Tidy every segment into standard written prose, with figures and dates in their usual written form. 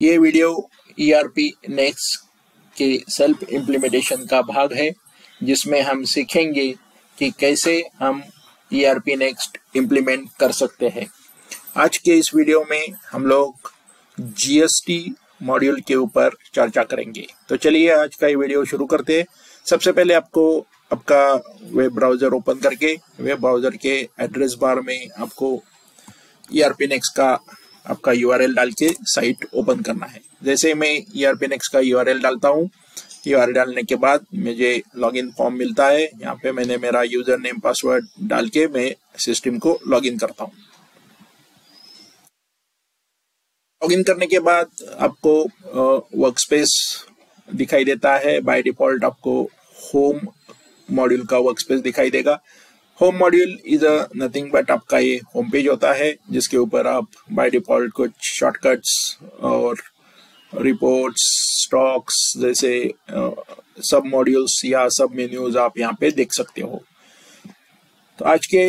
ये video ERP next के self implementation का भाग है, जिसमें हम सीखेंगे कि कैसे हम ERP नेक्स्ट इम्प्लीमेंट कर सकते हैं। आज के इस वीडियो में हम लोग GST मॉड्यूल के ऊपर चर्चा करेंगे। तो चलिए आज का ये वीडियो शुरू करते हैं। सबसे पहले आपको आपका वेब ब्राउज़र ओपन करके वेब ब्राउज़र के एड्रेस बार में आपको ERP नेक्स्ट का आपका URL डाल के साइट ओपन करना है। जैसे मैं ERP नेक्स्ट का URL डालता हूँ, URL डालने के बाद मुझे लॉगिन फॉर्म मिलता है। यहाँ पे मैंने मेरा यूजर नेम पासवर्ड डाल के मैं सिस्टम को लॉगिन करता हूँ। लॉगिन करने के बाद आपको वर्कस्पेस दिखाई देता है। बाय डिफॉल्ट आपको होम मॉड्यूल का वर्कस्पेस दिखाई देगा। Home module is nothing but आपका ये होम पेज होता है, जिसके ऊपर आप बाय डिफॉल्ट कुछ शॉर्टकट्स और रिपोर्ट्स, स्टॉक्स जैसे सब मॉड्यूल्स या सब मेन्यूज आप यहाँ पे देख सकते हो। तो आज के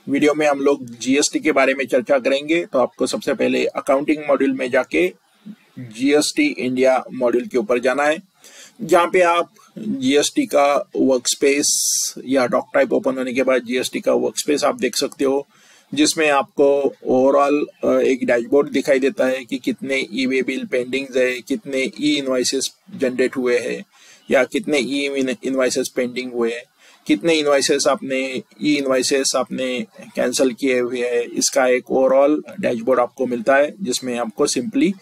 वीडियो में हम लोग GST के बारे में चर्चा करेंगे। तो आपको सबसे पहले अकाउंटिंग मॉड्यूल में जाके GST इंडिया मॉड्यूल के ऊपर जाना है, जहाँ पे आप GST का वर्कस्पेस या डॉक टाइप ओपन होने के बाद GST का वर्कस्पेस आप देख सकते हो, जिसमें आपको ओवरऑल एक डैशबोर्ड दिखाई देता है कि कितने ई-वे बिल पेंडिंग्स है, कितने ई इनवॉइसेस जनरेट हुए हैं या कितने ई इनवॉइसेस पेंडिंग हुए हैं, कितने इनवॉइसेस ई इनवॉइसेस आपने कैंसिल किए हुए हैं। इसका एक ओवरऑल डैशबोर्ड आपको मिलता है, जिसमें आपको सिंपली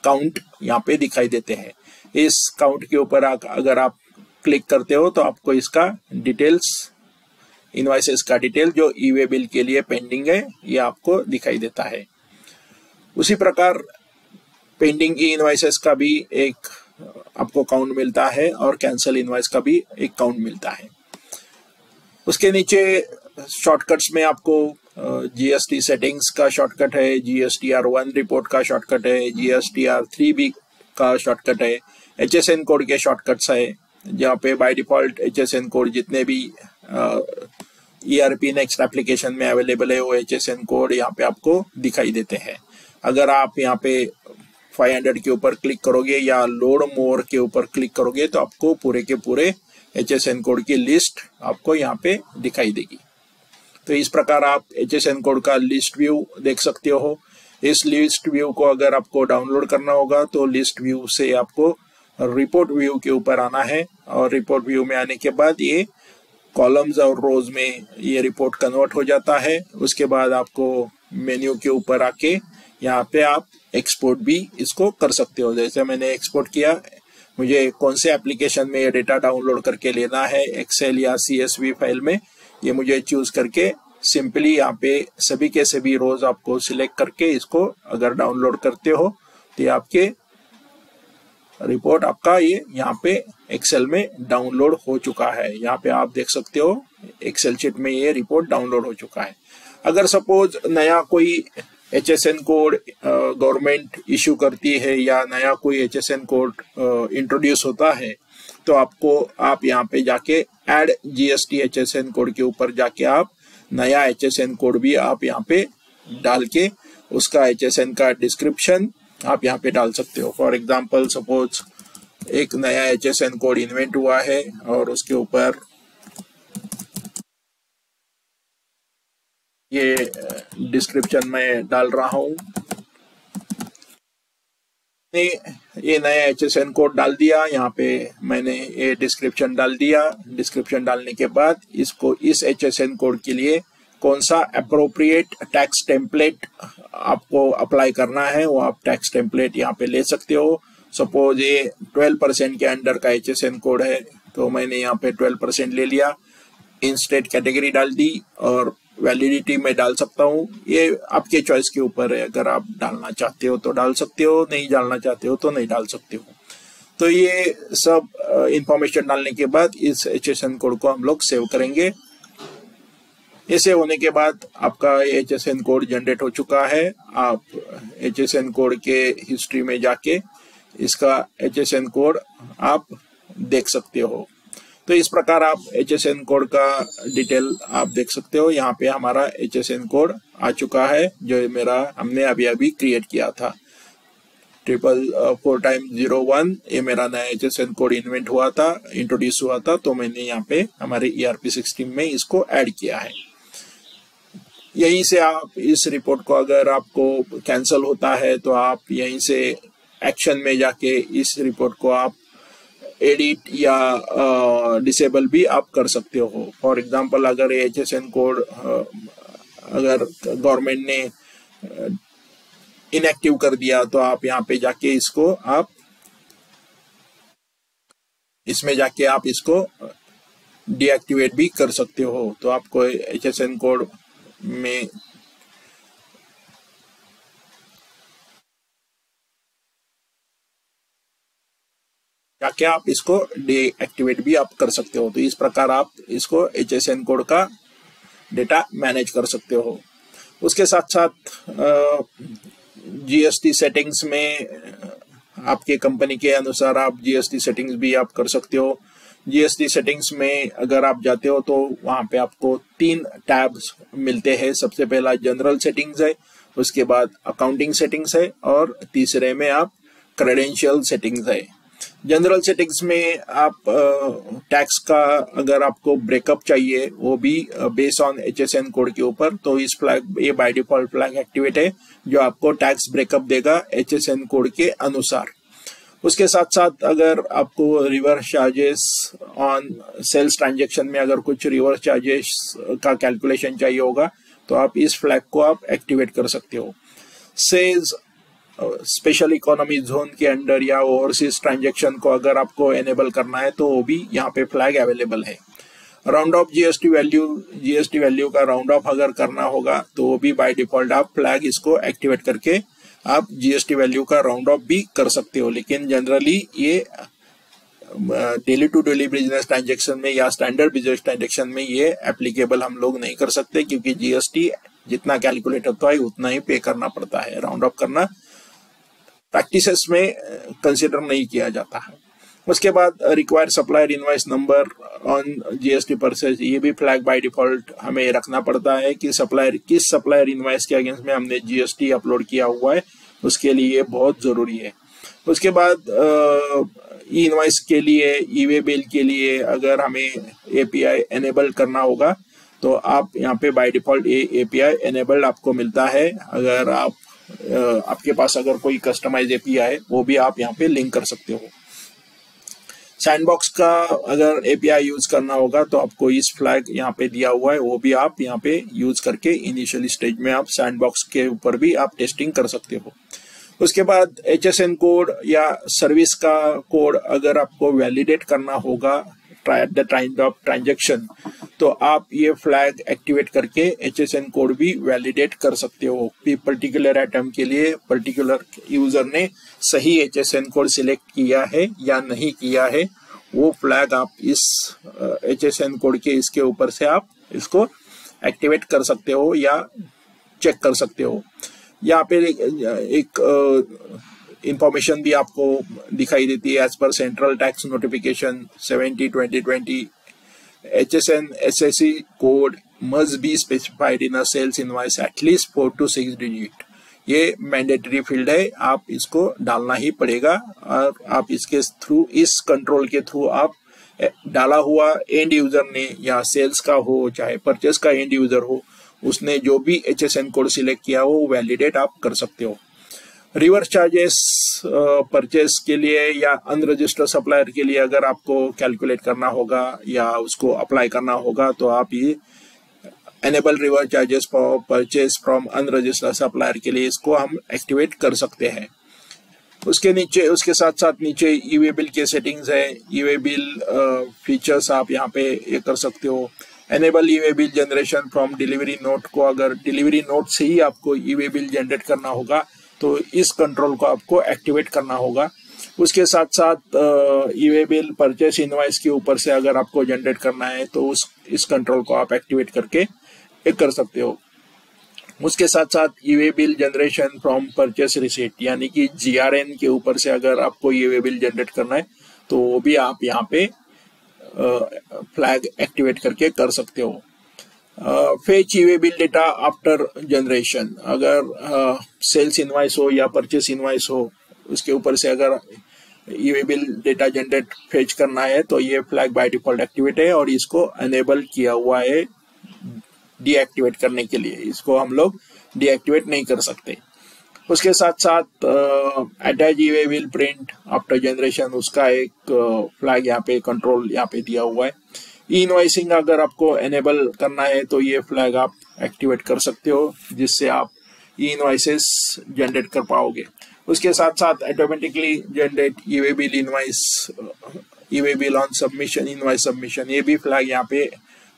काउंट यहाँ पे दिखाई देते हैं। इस काउंट के ऊपर अगर आप क्लिक करते हो तो आपको इसका डिटेल्स, इनवॉइसेस का डिटेल जो ई-वे बिल के लिए पेंडिंग है, ये आपको दिखाई देता है। उसी प्रकार पेंडिंग ई इनवॉइसेस का भी एक आपको काउंट मिलता है और कैंसिल इनवॉइस का भी एक काउंट मिलता है। उसके नीचे शॉर्टकट्स में आपको GST सेटिंग्स का शॉर्टकट है, GSTR1 रिपोर्ट का शॉर्टकट है, GSTR3B का शॉर्टकट है, HSN कोड के शॉर्टकट्स है, जहाँ पे बाय डिफॉल्ट HSN कोड जितने भी ERP नेक्स्ट एप्लीकेशन में अवेलेबल है वो HSN कोड यहाँ पे आपको दिखाई देते हैं। अगर आप यहाँ पे 500 के ऊपर क्लिक करोगे या लोड मोर के ऊपर क्लिक करोगे तो आपको पूरे के पूरे HSN कोड की लिस्ट आपको यहाँ पे दिखाई देगी। तो इस प्रकार आप HSN कोड का लिस्ट व्यू देख सकते हो। इस लिस्ट व्यू को अगर आपको डाउनलोड करना होगा तो लिस्ट व्यू से आपको रिपोर्ट व्यू के ऊपर आना है, और रिपोर्ट व्यू में आने के बाद ये कॉलम्स और रोज में ये रिपोर्ट कन्वर्ट हो जाता है। उसके बाद आपको मेन्यू के ऊपर आके यहाँ पे आप एक्सपोर्ट भी इसको कर सकते हो। जैसे मैंने एक्सपोर्ट किया, मुझे कौन से एप्लीकेशन में ये डेटा डाउनलोड करके लेना है, एक्सेल या CSV फाइल में, ये मुझे चूज करके सिंपली यहाँ पे सभी के सभी रोज आपको सिलेक्ट करके इसको अगर डाउनलोड करते हो तो आपके रिपोर्ट आपका ये यहाँ पे एक्सेल में डाउनलोड हो चुका है। यहाँ पे आप देख सकते हो एक्सेल शीट में ये रिपोर्ट डाउनलोड हो चुका है। अगर सपोज नया कोई HSN कोड गवर्नमेंट इशू करती है या नया कोई HSN कोड इंट्रोड्यूस होता है, तो आप यहाँ पे जाके ऐड GST HSN कोड के ऊपर जाके आप नया HSN कोड भी आप यहाँ पे डाल के उसका HSN का डिस्क्रिप्शन आप यहाँ पे डाल सकते हो। फॉर एग्जाम्पल सपोज एक नया HSN कोड इन्वेंट हुआ है और उसके ऊपर ये डिस्क्रिप्शन में डाल रहा हूँ। ये नया HSN कोड डाल दिया, यहाँ पे मैंने ये डिस्क्रिप्शन डाल दिया। डिस्क्रिप्शन डालने के बाद इसको इस HSN कोड के लिए कौन सा अप्रोप्रिएट टैक्स टेम्पलेट आपको अप्लाई करना है, वो आप टैक्स टेम्पलेट यहाँ पे ले सकते हो। सपोज ये 12% के अंडर का HSN कोड है, तो मैंने यहाँ पे 12% ले लिया, इन स्टेट कैटेगरी डाल दी और वैलिडिटी में डाल सकता हूँ। ये आपके चॉइस के ऊपर है, अगर आप डालना चाहते हो तो डाल सकते हो, नहीं डालना चाहते हो तो नहीं डाल सकते हो। तो ये सब इंफॉर्मेशन डालने के बाद इस HSN कोड को हम लोग सेव करेंगे। ऐसे होने के बाद आपका HSN कोड जनरेट हो चुका है। आप HSN कोड के हिस्ट्री में जाके इसका HSN कोड आप देख सकते हो। तो इस प्रकार आप HSN कोड का डिटेल आप देख सकते हो। यहाँ पे हमारा HSN कोड आ चुका है जो हमने अभी क्रिएट किया था। 4x01 ये मेरा नया HSN कोड इन्वेंट हुआ था, इंट्रोड्यूस हुआ था, तो मैंने यहाँ पे हमारे ERP सिस्टम में इसको ऐड किया है। यहीं से आप इस रिपोर्ट को अगर आपको कैंसिल होता है तो आप यहीं से एक्शन में जाके इस रिपोर्ट को आप एडिट या डिसेबल भी आप कर सकते हो। फॉर एग्जांपल अगर HSN कोड अगर गवर्नमेंट ने इनएक्टिव कर दिया तो आप यहाँ पे जाके इसको आप इसमें जाके आप इसको डीएक्टिवेट भी कर सकते हो। तो आपको HSN कोड में जाके आप इसको डीएक्टिवेट भी आप कर सकते हो। तो इस प्रकार आप इसको HSN कोड का डेटा मैनेज कर सकते हो। उसके साथ साथ GST सेटिंग्स में आपके कंपनी के अनुसार आप GST सेटिंग्स भी आप कर सकते हो। GST सेटिंग्स में अगर आप जाते हो तो वहां पे आपको 3 टैब्स मिलते हैं। सबसे पहला जनरल सेटिंग्स है, उसके बाद अकाउंटिंग सेटिंग्स है और तीसरे में आप क्रेडेंशियल सेटिंग्स है। जनरल सेटिंग्स में आप टैक्स का अगर आपको ब्रेकअप चाहिए वो भी बेस्ड ऑन HSN कोड के ऊपर, तो इस फ्लैग ये बाय डिफॉल्ट फ्लैग एक्टिवेट है जो आपको टैक्स ब्रेकअप देगा HSN कोड के अनुसार। उसके साथ साथ अगर आपको reverse charges on sales transaction में अगर कुछ रिवर्स चार्जेस का कैलकुलेशन चाहिए होगा तो आप इस फ्लैग को आप एक्टिवेट कर सकते हो। सेल्स स्पेशल इकोनॉमी जोन के अंडर या ओवरसीज ट्रांजैक्शन को अगर आपको एनेबल करना है तो वो भी यहाँ पे फ्लैग अवेलेबल है। राउंड ऑफ जीएसटी वैल्यू का राउंड ऑफ अगर करना होगा तो वो भी बाय डिफॉल्ट आप फ्लैग इसको एक्टिवेट करके आप जीएसटी वैल्यू का राउंड ऑफ भी कर सकते हो। लेकिन जनरली ये daily to daily business transaction में या स्टैंडर्ड बिजनेस ट्रांजैक्शन में ये एप्लीकेबल हम लोग नहीं कर सकते, क्योंकि जीएसटी जितना कैलकुलेट होता है उतना ही पे करना पड़ता है। राउंड ऑफ करना प्रैक्टिसेस में कंसिडर नहीं किया जाता है। उसके बाद require supplier invoice number on GST purchase, ये भी फ्लैग बाय डिफॉल्ट हमें रखना पड़ता है कि सप्लायर किस सप्लायर इनवॉइस के अगेंस्ट में हमने जीएसटी अपलोड किया हुआ है, उसके लिए बहुत जरूरी है। उसके बाद ई इनवॉइस के लिए, ई वे बिल के लिए अगर हमें एपीआई एनेबल करना होगा तो आप यहाँ पे बाय डिफॉल्ट ये एपीआई एनेबल्ड आपको मिलता है। अगर आप आपके पास अगर कोई कस्टमाइज एपीआई है वो भी आप यहाँ पे लिंक कर सकते हो। सैंडबॉक्स का अगर एपीआई यूज करना होगा तो आपको इस फ्लैग यहाँ पे दिया हुआ है, वो भी आप यहाँ पे यूज करके इनिशियल स्टेज में आप सैंडबॉक्स के ऊपर भी आप टेस्टिंग कर सकते हो। उसके बाद HSN कोड या सर्विस का कोड अगर आपको वैलिडेट करना होगा at the time of transaction तो आप ये फ्लैग एक्टिवेट करके HSN कोड भी वैलिडेट कर सकते हो। पर्टिकुलर आइटम के लिए पर्टिकुलर यूजर ने सही HSN कोड सिलेक्ट किया है या नहीं किया है, वो फ्लैग आप इस HSN कोड के इसके ऊपर से आप इसको एक्टिवेट कर सकते हो या चेक कर सकते हो। यहाँ पे एक इंफॉर्मेशन भी आपको दिखाई देती है। एज पर central tax notification 70/2020 HSN SSE code must be specified in a sales invoice at least 4 to 6 digit. ये मैंडेटरी फील्ड है, आप इसको डालना ही पड़ेगा और आप इसके थ्रू, इस कंट्रोल के थ्रू आप डाला हुआ एंड यूजर ने या सेल्स का हो चाहे परचेस का एंड यूजर हो, उसने जो भी HSN कोड सिलेक्ट किया हो वैलिडेट आप कर सकते हो। रिवर्स चार्जेस परचेस के लिए या अनरजिस्टर्ड सप्लायर के लिए अगर आपको कैलकुलेट करना होगा या उसको अप्लाई करना होगा तो आप ये enable reverse charges for purchase from unregistered supplier के लिए इसको हम एक्टिवेट कर सकते हैं। उसके नीचे, उसके साथ साथ नीचे ई वे बिल के सेटिंग्स है। ई वे बिल फीचर्स आप यहाँ पे ये कर सकते हो। Enable E way bill generation from delivery note को, अगर डिलीवरी नोट से ही आपको ई वे बिल जनरेट करना होगा तो इस कंट्रोल को आपको एक्टिवेट करना होगा। उसके साथ साथ e way bill purchase invoice के ऊपर से अगर आपको जनरेट करना है तो इस कंट्रोल को आप एक्टिवेट करके कर सकते हो। उसके साथ साथ e way bill generation from purchase receipt, यानी कि GRN के ऊपर से अगर आपको ई वे बिल जनरेट करना है तो वो भी आप यहाँ पे फ्लैग एक्टिवेट करके कर सकते हो। Fetch e way bill data after generation, अगर सेल्स इनवॉइस हो या परचेस इनवॉइस हो उसके ऊपर से अगर e way bill data generate fetch करना है तो ये फ्लैग बाय डिफॉल्ट एक्टिवेट है और इसको अनेबल किया हुआ है डीएक्टिवेट करने के लिए। इसको हम लोग डीएक्टिवेट नहीं कर सकते। उसके साथ साथ attach e-way bill print after generation, उसका एक फ्लैग यहाँ पे कंट्रोल यहाँ पे दिया हुआ है। ई इनवॉइसिंग अगर आपको एनेबल करना है तो ये फ्लैग आप एक्टिवेट कर सकते हो, जिससे आप ई इनवॉइसेस जनरेट कर पाओगे। उसके साथ साथ automatically generate e-way bill invoice, e-way bill on submission, invoice submission, ये भी फ्लैग यहाँ पे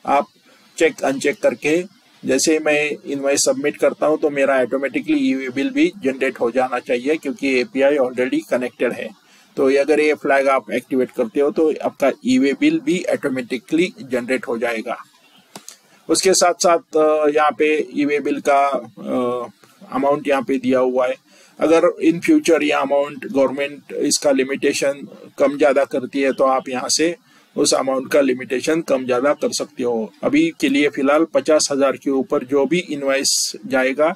आप चेक अनचेक करके, जैसे मैं इनवॉइस सबमिट करता हूँ तो मेरा ऑटोमेटिकली ई-वे बिल भी जनरेट हो जाना चाहिए, क्योंकि एपीआई ऑलरेडी कनेक्टेड है। तो अगर ये फ्लैग आप एक्टिवेट करते हो तो आपका ई-वे बिल भी ऑटोमेटिकली जनरेट हो जाएगा। उसके साथ साथ यहाँ पे ई-वे बिल का अमाउंट यहाँ पे दिया हुआ है। अगर इन फ्यूचर ये अमाउंट गवर्नमेंट इसका लिमिटेशन कम ज़्यादा करती है तो आप यहाँ से उस अमाउंट का लिमिटेशन कम ज़्यादा कर सकते हो। अभी के लिए फिलहाल 50,000 के ऊपर जो भी इनवॉइस जाएगा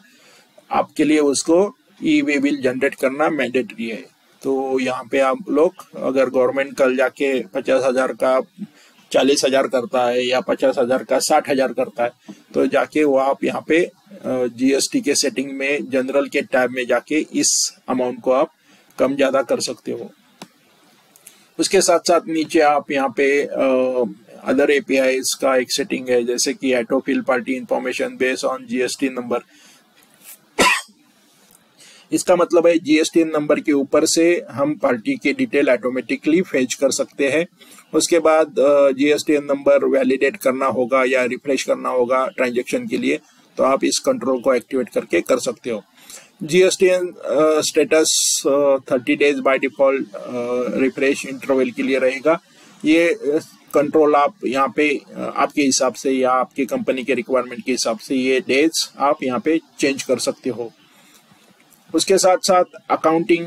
आपके लिए उसको ई-वे बिल जनरेट करना मैंडेटरी है। तो यहाँ पे आप लोग, अगर गवर्नमेंट कल जाके 50,000 का 40,000 करता है या 50,000 का 60,000 करता है, तो जाके वो आप यहाँ पे जीएसटी के सेटिंग में जनरल के टैब में जाके इस अमाउंट को आप कम ज़्यादा कर सकते हो। उसके साथ साथ नीचे आप यहाँ पे अदर एपीआईज का एक सेटिंग है, जैसे कि auto fill party information based on GST number. इसका मतलब है जीएसटी नंबर के ऊपर से हम पार्टी की डिटेल ऑटोमेटिकली फेच कर सकते हैं। उसके बाद जीएसटी नंबर वैलिडेट करना होगा या रिफ्रेश करना होगा ट्रांजैक्शन के लिए, तो आप इस कंट्रोल को एक्टिवेट करके कर सकते हो। GSTN status 30 days by default refresh interval के लिए रहेगा। ये कंट्रोल आप यहाँ पे आपके हिसाब से या आपकी कंपनी के रिक्वायरमेंट के हिसाब से ये डेज आप यहाँ पे चेंज कर सकते हो। उसके साथ साथ अकाउंटिंग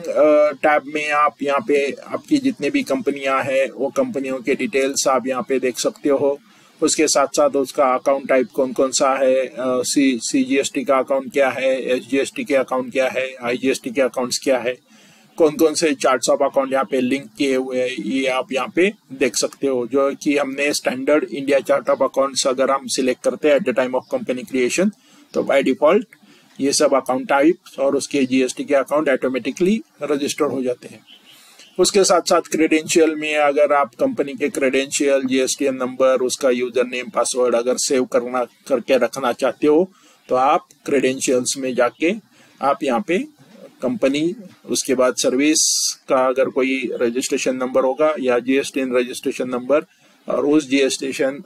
टैब में आप यहाँ पे आपकी जितने भी कंपनियां हैं वो कंपनियों के डिटेल्स आप यहाँ पे देख सकते हो। उसके साथ साथ उसका अकाउंट टाइप कौन कौन सा है, सीजीएसटी का अकाउंट क्या है, एसजीएसटी के अकाउंट क्या है, आईजीएसटी के अकाउंट्स क्या है, कौन कौन से चार्ट्स ऑफ अकाउंट यहाँ पे लिंक किए हुए हैं, ये आप यहाँ पे देख सकते हो। जो कि हमने standard India chart of accounts अगर हम सिलेक्ट करते हैं at the time of company creation, तो बाय डिफॉल्ट ये सब अकाउंट टाइप्स और उसके जीएसटी के अकाउंट ऑटोमेटिकली रजिस्टर हो जाते हैं। उसके साथ साथ क्रेडेंशियल में अगर आप कंपनी के क्रेडेंशियल, जीएसटीएन नंबर, उसका यूजर नेम, पासवर्ड अगर सेव करके रखना चाहते हो तो आप क्रेडेंशियल्स में जाके आप यहाँ पे कंपनी, उसके बाद सर्विस का अगर कोई रजिस्ट्रेशन नंबर होगा या जीएसटीएन रजिस्ट्रेशन नंबर, और उस जीएसटीएन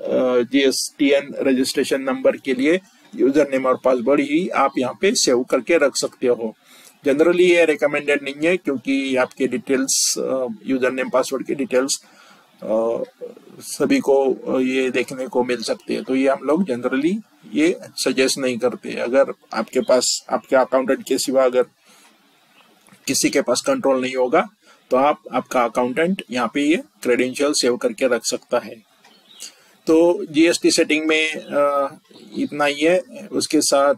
रजिस्ट्रेशन नंबर के लिए यूजर नेम और पासवर्ड ही आप यहाँ पे सेव करके रख सकते हो। जनरली ये रिकमेंडेड नहीं है, क्योंकि आपके डिटेल्स, यूजर नेम पासवर्ड की डिटेल्स सभी को ये देखने को मिल सकती है, तो ये हम लोग जनरली ये सजेस्ट नहीं करते। अगर आपके पास आपके अकाउंटेंट के सिवा अगर किसी के पास कंट्रोल नहीं होगा तो आपका अकाउंटेंट यहाँ पे ये क्रेडेंशियल सेव करके रख सकता है। तो जीएसटी सेटिंग में इतना ही है। उसके साथ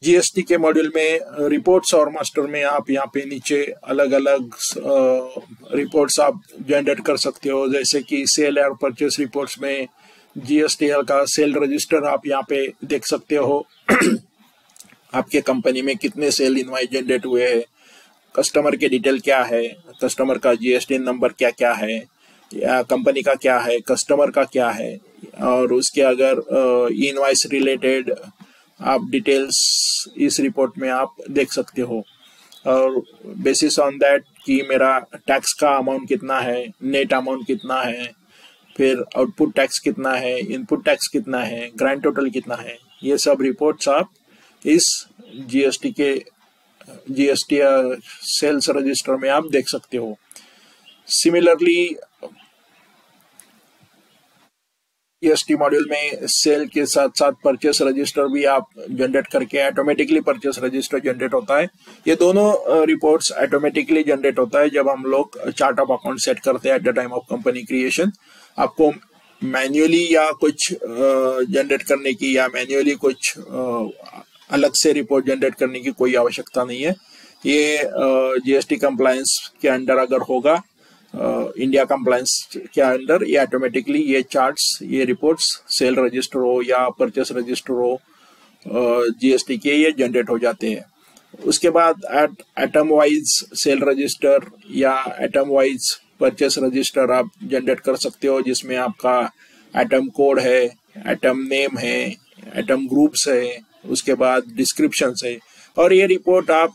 जीएसटी के मॉड्यूल में रिपोर्ट्स और मास्टर में आप यहाँ पे नीचे अलग अलग रिपोर्ट्स आप जनरेट कर सकते हो, जैसे कि सेल और परचेस रिपोर्ट्स में जीएसटीएल का सेल रजिस्टर आप यहाँ पे देख सकते हो। आपके कंपनी में कितने सेल इनवॉइस जनरेट हुए हैं, कस्टमर के डिटेल क्या है, कस्टमर का जीएसटी नंबर क्या क्या है, या कंपनी का क्या है, कस्टमर का क्या है, और उसके अगर इनवॉइस रिलेटेड आप डिटेल्स इस रिपोर्ट में आप देख सकते हो। और बेसिस ऑन दैट कि मेरा टैक्स का अमाउंट कितना है, नेट अमाउंट कितना है, फिर आउटपुट टैक्स कितना है, इनपुट टैक्स कितना है, ग्रैंड टोटल कितना है, ये सब रिपोर्ट्स आप इस जीएसटी सेल्स रजिस्टर में आप देख सकते हो। सिमिलरली जीएसटी मॉड्यूल में सेल के साथ साथ परचेस रजिस्टर भी आप जनरेट करके ऑटोमेटिकली परचेस रजिस्टर जनरेट होता है। ये दोनों रिपोर्ट्स ऑटोमेटिकली जनरेट होता है जब हम लोग चार्ट ऑफ अकाउंट सेट करते हैं at the time of company creation. आपको मैन्युअली या कुछ जनरेट करने की या मैन्युअली कुछ अलग से रिपोर्ट जनरेट करने की कोई आवश्यकता नहीं है। ये जीएसटी कंप्लायंस के अंडर अगर होगा, इंडिया कंप्लायंस के अंडर, ये ऑटोमेटिकली ये चार्ट्स, ये रिपोर्ट्स सेल रजिस्टर हो या परचेस रजिस्टर हो जीएसटी के, ये जनरेट हो जाते हैं। उसके बाद एटम वाइज सेल रजिस्टर या एटम वाइज परचेस रजिस्टर आप जनरेट कर सकते हो, जिसमें आपका एटम कोड है, एटम नेम है, एटम ग्रुप्स है, उसके बाद डिस्क्रिप्शंस है। और ये रिपोर्ट आप,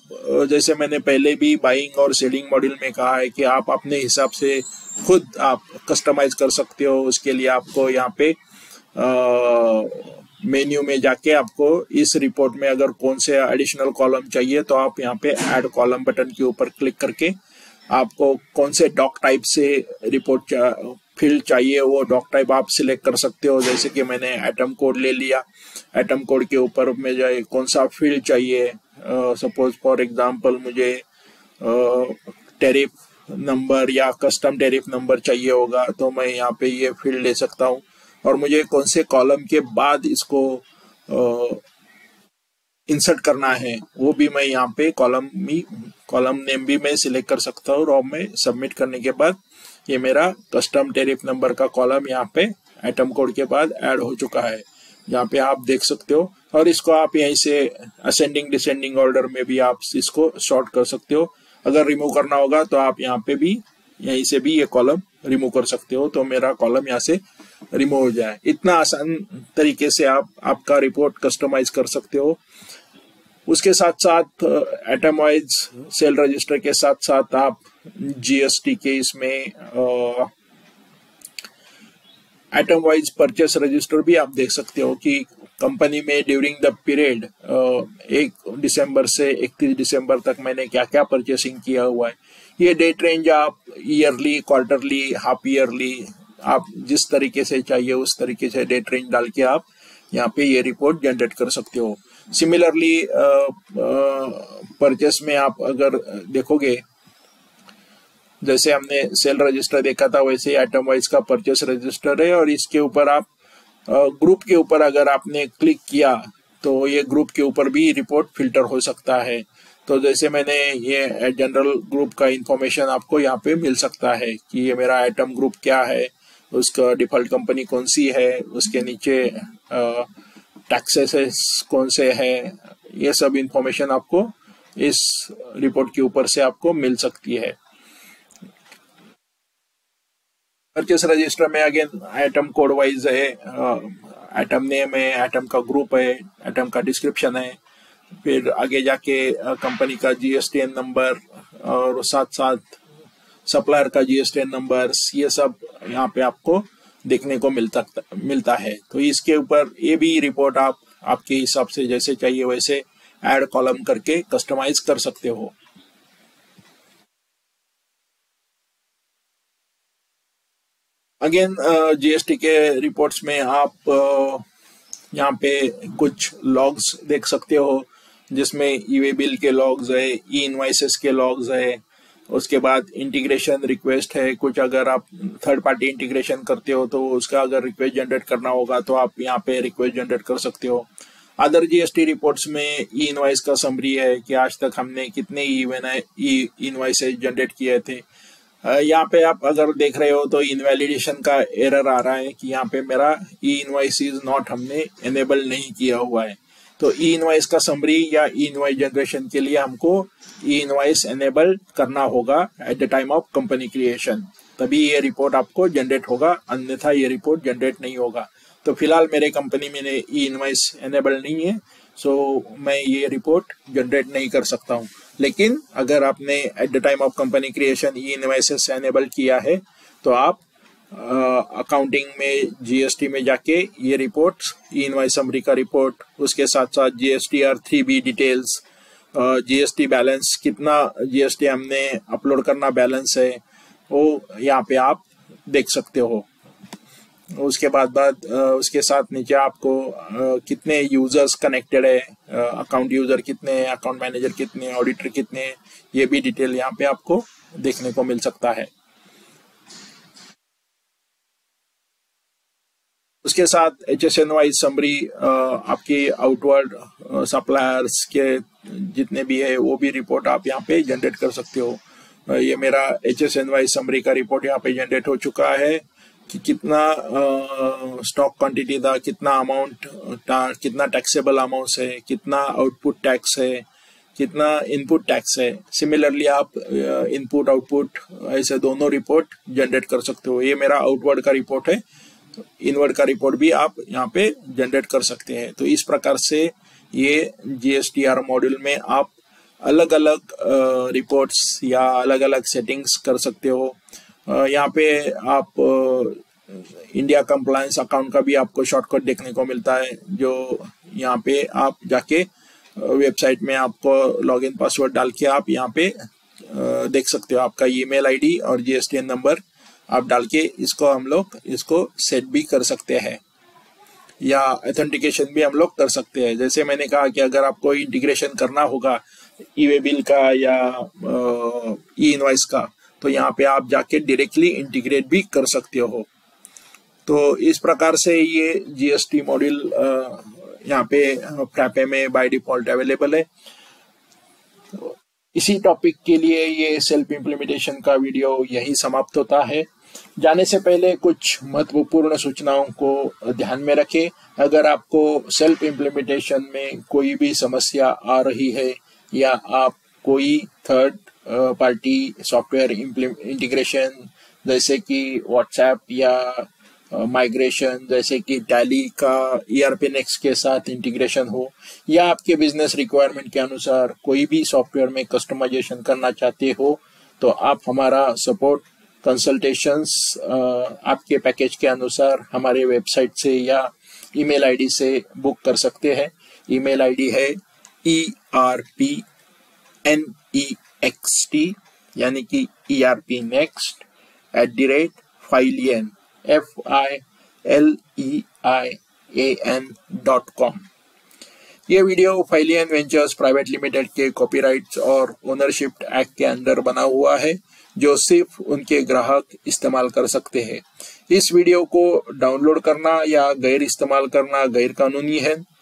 जैसे मैंने पहले भी बाइंग और सेलिंग मॉड्यूल में कहा है कि आप अपने हिसाब से खुद आप कस्टमाइज कर सकते हो। उसके लिए आपको यहाँ पे मेन्यू में जाके आपको इस रिपोर्ट में अगर कौन से एडिशनल कॉलम चाहिए तो आप यहाँ पे ऐड कॉलम बटन के ऊपर क्लिक करके आपको कौन से डॉक टाइप से रिपोर्ट फील्ड चाहिए वो डॉक टाइप आप सिलेक्ट कर सकते हो। जैसे कि मैंने एटम कोड ले लिया, एटम कोड के ऊपर में जाए कौन सा फील्ड चाहिए, सपोज फॉर एग्जांपल मुझे टैरिफ नंबर या कस्टम टैरिफ नंबर चाहिए होगा, तो मैं यहाँ पे ये फील्ड ले सकता हूँ। और मुझे कौन से कॉलम के बाद इसको इंसर्ट करना है वो भी मैं यहाँ पे कॉलम नेम भी मैं सिलेक्ट कर सकता हूँ। और मैं सबमिट करने के बाद ये मेरा कस्टम टैरिफ नंबर का कॉलम यहाँ पे एटम कोड के बाद ऐड हो चुका है, यहाँ पे आप देख सकते हो। और इसको आप यहीं से असेंडिंग डिसेंडिंग ऑर्डर में भी आप इसको सॉर्ट कर सकते हो। अगर रिमूव करना होगा तो आप यहाँ पे भी यहीं से भी ये कॉलम रिमूव कर सकते हो, तो मेरा कॉलम यहाँ से रिमूव हो जाए। इतना आसान तरीके से आप आपका रिपोर्ट कस्टमाइज कर सकते हो। उसके साथ साथ एटम वाइज सेल रजिस्टर के साथ साथ आप जीएसटी के इसमें एटम वाइज परचेस रजिस्टर भी आप देख सकते हो कि कंपनी में ड्यूरिंग द पीरियड 1 दिसंबर से 31 दिसंबर तक मैंने क्या क्या परचेसिंग किया हुआ है। ये डेट रेंज आप ईयरली, क्वार्टरली, हाफ ईयरली, आप जिस तरीके से चाहिए उस तरीके से डेट रेंज डाल के आप यहाँ पे ये रिपोर्ट जनरेट कर सकते हो। सिमिलरली परचेस में आप अगर देखोगे, जैसे हमने सेल रजिस्टर देखा था वैसे आइटम वाइज का परचेस रजिस्टर है। और इसके ऊपर आप ग्रुप के ऊपर अगर आपने क्लिक किया तो ये ग्रुप के ऊपर भी रिपोर्ट फिल्टर हो सकता है। तो जैसे मैंने ये जनरल ग्रुप का इंफॉर्मेशन आपको यहाँ पे मिल सकता है कि ये मेरा आइटम ग्रुप क्या है, उसका डिफॉल्ट कंपनी कौन सी है, उसके नीचे टैक्सेस कौन से है, ये सब इंफॉर्मेशन आपको इस रिपोर्ट के ऊपर से आपको मिल सकती है। परचेस रजिस्टर में अगेन आइटम कोड वाइज है, आइटम नेम है, आइटम का ग्रुप है, आइटम का डिस्क्रिप्शन है, फिर आगे जाके कंपनी का जीएसटीएन नंबर और साथ साथ सप्लायर का जीएसटीएन नंबर, ये सब यहाँ पे आपको देखने को मिलता है। तो इसके ऊपर ये भी रिपोर्ट आप आपके हिसाब से जैसे चाहिए वैसे ऐड कॉलम करके कस्टमाइज कर सकते हो। अगेन जीएसटी के रिपोर्ट्स में आप यहाँ पे कुछ लॉग्स देख सकते हो, जिसमें ई-वे बिल के लॉग्स है, ई इनवाइसेस के लॉग्स है, उसके बाद इंटीग्रेशन रिक्वेस्ट है। कुछ अगर आप थर्ड पार्टी इंटीग्रेशन करते हो तो उसका अगर रिक्वेस्ट जनरेट करना होगा तो आप यहाँ पे रिक्वेस्ट जनरेट कर सकते हो। अदर जीएसटी रिपोर्ट्स में ई इनवाइस का समरी है कि आज तक हमने कितने ई इनवाइसेस जनरेट किए थे। यहाँ पे आप अगर देख रहे हो तो इनवैलिडेशन का एरर आ रहा है कि यहाँ पे मेरा ई इनवाइस इज नॉट, हमने एनेबल नहीं किया हुआ है। तो ई इनवाइस का समरी या ई इनवाइस जनरेशन के लिए हमको ई इनवाइस एनेबल करना होगा at the time of company creation, तभी ये रिपोर्ट आपको जनरेट होगा, अन्यथा ये रिपोर्ट जनरेट नहीं होगा। तो फिलहाल मेरे कंपनी में ई इनवाइस एनेबल नहीं है, सो मैं ये रिपोर्ट जनरेट नहीं कर सकता हूँ। लेकिन अगर आपने at the time of company creation E invoices enable किया है तो आप अकाउंटिंग में जीएसटी में जाके ये रिपोर्ट, ई इनवाइस समरी का रिपोर्ट, उसके साथ साथ GSTR 3B details, GST balance, कितना जीएसटी हमने अपलोड करना बैलेंस है, वो यहाँ पे आप देख सकते हो। उसके बाद उसके साथ नीचे आपको कितने यूजर्स कनेक्टेड है, अकाउंट यूजर कितने, अकाउंट मैनेजर कितने, ऑडिटर कितने, ये भी डिटेल यहाँ पे आपको देखने को मिल सकता है। उसके साथ HSN वाइज समरी, आपके आउटवर्ड सप्लायर्स के जितने भी है वो भी रिपोर्ट आप यहाँ पे जनरेट कर सकते हो। ये मेरा HSN वाइज समरी का रिपोर्ट यहाँ पे जनरेट हो चुका है कि कितना स्टॉक क्वांटिटी था, कितना अमाउंट था, कितना टैक्सेबल अमाउंट है, कितना आउटपुट टैक्स है, कितना इनपुट टैक्स है। सिमिलरली आप इनपुट आउटपुट ऐसे दोनों रिपोर्ट जनरेट कर सकते हो। ये मेरा आउटवर्ड का रिपोर्ट है, इनवर्ड का रिपोर्ट भी आप यहाँ पे जनरेट कर सकते हैं। तो इस प्रकार से ये GSTR मॉड्यूल में आप अलग अलग रिपोर्ट्स या अलग अलग सेटिंग्स कर सकते हो। यहाँ पे आप इंडिया कंप्लायंस अकाउंट का भी आपको शॉर्टकट देखने को मिलता है, जो यहाँ पे आप जाके वेबसाइट में आपको लॉगिन पासवर्ड डाल के आप यहाँ पे देख सकते हो। आपका ईमेल आईडी और GSTN नंबर आप डाल के इसको हम लोग इसको सेट भी कर सकते हैं या ऑथेंटिकेशन भी हम लोग कर सकते हैं। जैसे मैंने कहा कि अगर आपको इंटीग्रेशन करना होगा ई-वे बिल का या ई-इनवॉइस का, तो यहाँ पे आप जाके डायरेक्टली इंटीग्रेट भी कर सकते हो। तो इस प्रकार से ये GST मॉड्यूल यहाँ पे फ्रैपे में बाय डिफॉल्ट अवेलेबल है। तो इसी टॉपिक के लिए ये सेल्फ इम्प्लीमेंटेशन का वीडियो यही समाप्त होता है। जाने से पहले कुछ महत्वपूर्ण सूचनाओं को ध्यान में रखें। अगर आपको सेल्फ इम्प्लीमेंटेशन में कोई भी समस्या आ रही है या आप कोई थर्ड पार्टी सॉफ्टवेयर इंटीग्रेशन जैसे कि व्हाट्सएप या माइग्रेशन जैसे कि टैली का ERP नेक्स्ट के साथ इंटीग्रेशन हो, या आपके बिजनेस रिक्वायरमेंट के अनुसार कोई भी सॉफ्टवेयर में कस्टमाइजेशन करना चाहते हो, तो आप हमारा सपोर्ट कंसल्टेशंस आपके पैकेज के अनुसार हमारे वेबसाइट से या ईमेल आईडी से बुक कर सकते हैं। ईमेल आईडी है ERPNEXT यानी कि ERPnext@filean FILEIAN.com। ये वीडियो फाइलियन वेंचर्स प्राइवेट लिमिटेड के कॉपीराइट्स और ओनरशिप एक्ट के अंदर बना हुआ है, जो सिर्फ उनके ग्राहक इस्तेमाल कर सकते हैं। इस वीडियो को डाउनलोड करना या गैर इस्तेमाल करना गैर कानूनी है।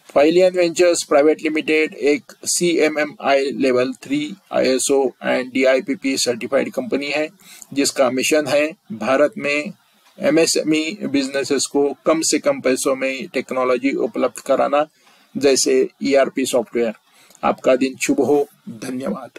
फाइलियन वेंचर्स प्राइवेट लिमिटेड एक CMMI level 3 ISO and DIPP certified company है, जिसका मिशन है भारत में MSME बिजनेसेस को कम से कम पैसों में टेक्नोलॉजी उपलब्ध कराना, जैसे ERP सॉफ्टवेयर। आपका दिन शुभ हो। धन्यवाद।